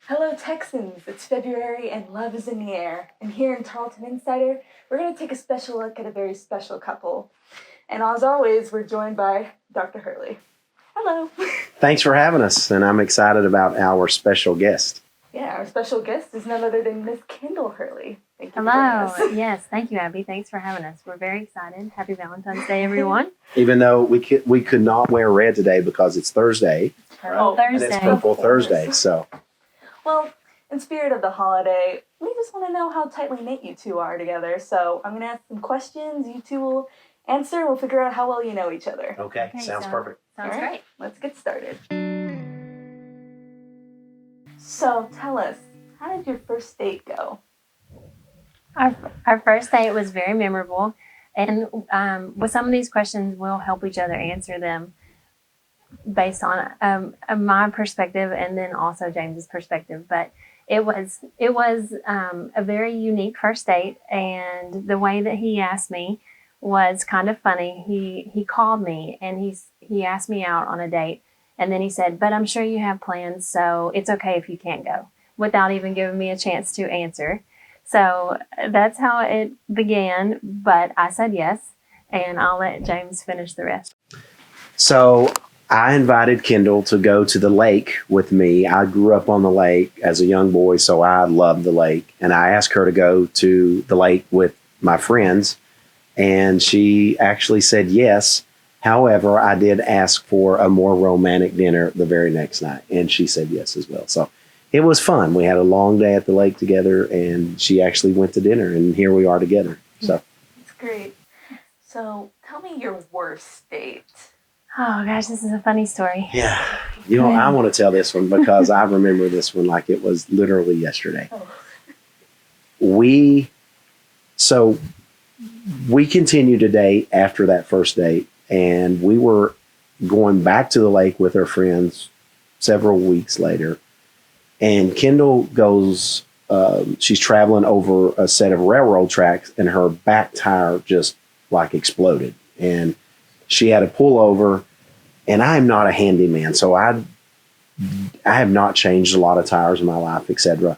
Hello, Texans. It's February and love is in the air. And here in Tarleton Insider, we're going to take a special look at a very special couple. And as always, we're joined by Dr. Hurley. Hello. Thanks for having us, and I'm excited about our special guest. Yeah, our special guest is none other than Miss Kindall Hurley. Thank you. Hello. Yes, thank you, Abby. Thanks for having us. We're very excited. Happy Valentine's Day, everyone. Even though we could not wear red today because it's Thursday. Purple Thursday. And it's Purple Thursday, so. Well, in spirit of the holiday, we just want to know how tightly knit you two are together. So I'm going to ask some questions. You two will answer. We'll figure out how well you know each other. Okay, sounds perfect. Sounds All right, great. let's get started. So tell us, how did your first date go? Our first date was very memorable. And with some of these questions, we'll help each other answer them based on my perspective and then also James's perspective. But it was a very unique first date, and the way that he asked me was kind of funny. He called me and he asked me out on a date, and then he said, "But I'm sure you have plans, so it's okay if you can't go," without even giving me a chance to answer. So that's how it began, but I said yes, and I'll let James finish the rest. So I invited Kindall to go to the lake with me. I grew up on the lake as a young boy, so I loved the lake. And I asked her to go to the lake with my friends, and she actually said yes. However, I did ask for a more romantic dinner the very next night, and she said yes as well. So it was fun. We had a long day at the lake together, and she actually went to dinner, and here we are together. So That's great. So tell me your worst date. Oh gosh, this is a funny story. yeah, I want to tell this one because I remember this one like it was literally yesterday. Oh. We continued to date after that first date, and we were going back to the lake with her friends several weeks later. And Kindall goes, she's traveling over a set of railroad tracks, and her back tire just like exploded. And she had to pull over, and I'm not a handyman, so I have not changed a lot of tires in my life, etc.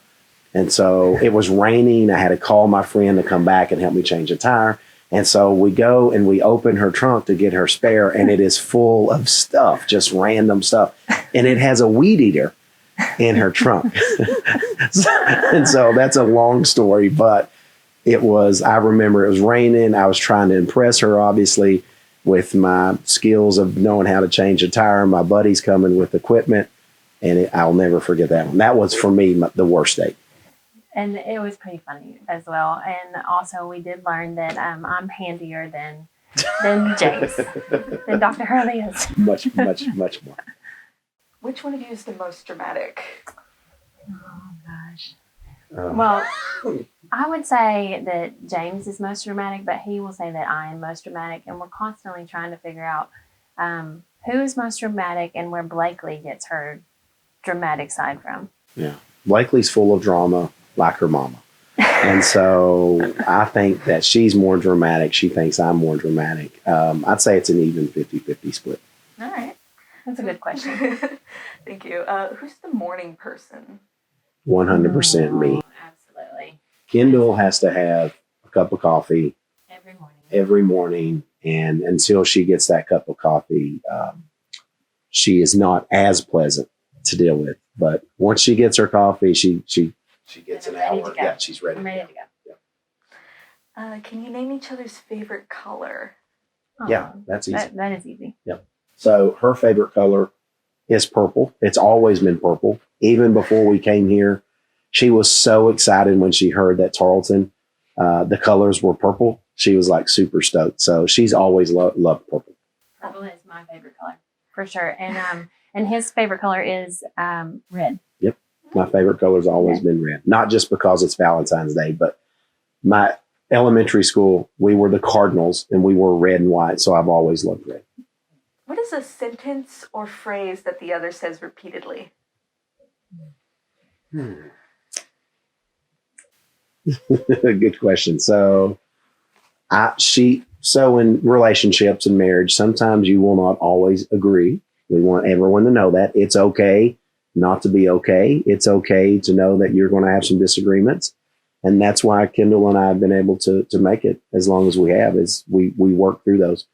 And so it was raining. I had to call my friend to come back and help me change a tire. And so we go and we open her trunk to get her spare, and it is full of stuff, just random stuff. And it has a weed eater in her trunk. And so that's a long story, but I remember it was raining. I was trying to impress her, obviously, with my skills of knowing how to change a tire. My buddy's coming with equipment, and I'll never forget that one. That was, for me, the worst date. And it was pretty funny as well. And also we did learn that I'm handier than James, than Dr. Hurley is. Much, much, much more. Which one of you is the most dramatic? Oh gosh. Well, I would say that James is most dramatic, but he will say that I am most dramatic. And we're constantly trying to figure out who's most dramatic and where Blakely gets her dramatic side from. Yeah. Blakely's full of drama like her mama. And so I think that she's more dramatic. She thinks I'm more dramatic. I'd say it's an even 50-50 split. All right. That's a good question. Thank you. Who's the morning person? 100% me. Absolutely. Kindall has to have a cup of coffee Every morning. and until she gets that cup of coffee, she is not as pleasant to deal with. But once she gets her coffee, she gets an hour. Yeah, she's ready. I'm ready to go. Yeah. Can you name each other's favorite color? Yeah, that's easy. That is easy. Yep. So her favorite color is purple. It's always been purple. Even before we came here, she was so excited when she heard that Tarleton, the colors were purple. She was like super stoked. So she's always loved purple. Purple is my favorite color for sure. And his favorite color is red. Yep. My favorite color's always been red. Not just because it's Valentine's Day, but my elementary school, we were the Cardinals and we were red and white. So I've always loved red. What is a sentence or phrase that the other says repeatedly? Good question. So in relationships and marriage, sometimes you will not always agree. We want everyone to know that it's okay not to be okay. It's okay to know that you're going to have some disagreements. And that's why Kindall and I have been able to make it as long as we have, is we work through those.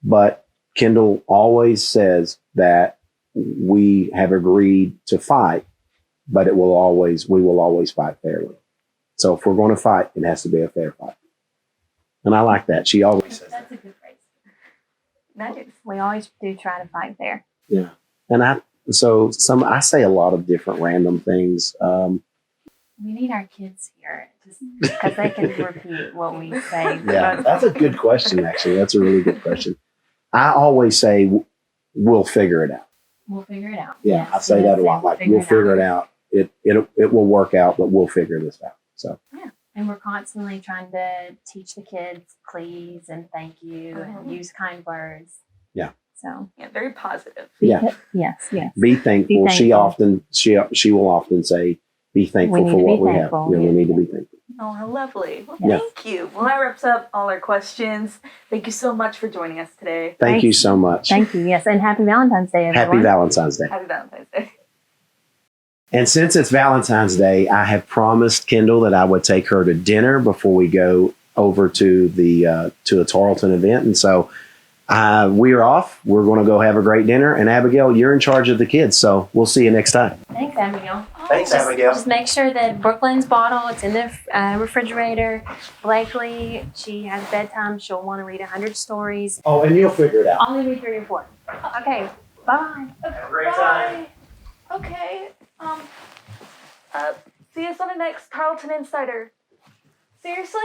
But Kindall always says that we have agreed to fight, but we will always fight fairly. So if we're going to fight, it has to be a fair fight. And I like that. She always says That's that. a good phrase. Nice. We always do try to fight fair. Yeah. And I say a lot of different random things. We need our kids here just because they can repeat what we say. Yeah, that's a good question, actually. That's a really good question. I always say, we'll figure it out. We'll figure it out. Yeah, Yes, I say that a lot. Like, we'll figure it out. It will work out, but we'll figure this out. So Yeah. And we're constantly trying to teach the kids please and thank you and use kind words. Yeah. So Yeah, very positive. yeah, yes. be thankful. She will often say, be thankful We for need to what be we thankful, have. Yeah, we yeah. need to be thankful. Oh, how lovely. Well, Yeah. thank you. Well, that wraps up all our questions. Thank you so much for joining us today. Thank you Thanks. so much. Thank you. Yes. And happy Valentine's Day, everyone. Happy Valentine's Day. Happy Valentine's Day. And since it's Valentine's Day, I have promised Kindall that I would take her to dinner before we go over to the Tarleton event. And so we are off. We're going to go have a great dinner. And Abigail, you're in charge of the kids. So we'll see you next time. Thanks, Abigail. Thanks, Abigail. Just make sure that Brooklyn's bottle, it's in the refrigerator. Blakely, she has bedtime. She'll want to read 100 stories. Oh, and you'll figure it out. I'll only read 3 or 4. Okay, bye. Have a great time. Okay. See us on the next Tarleton Insider. Seriously?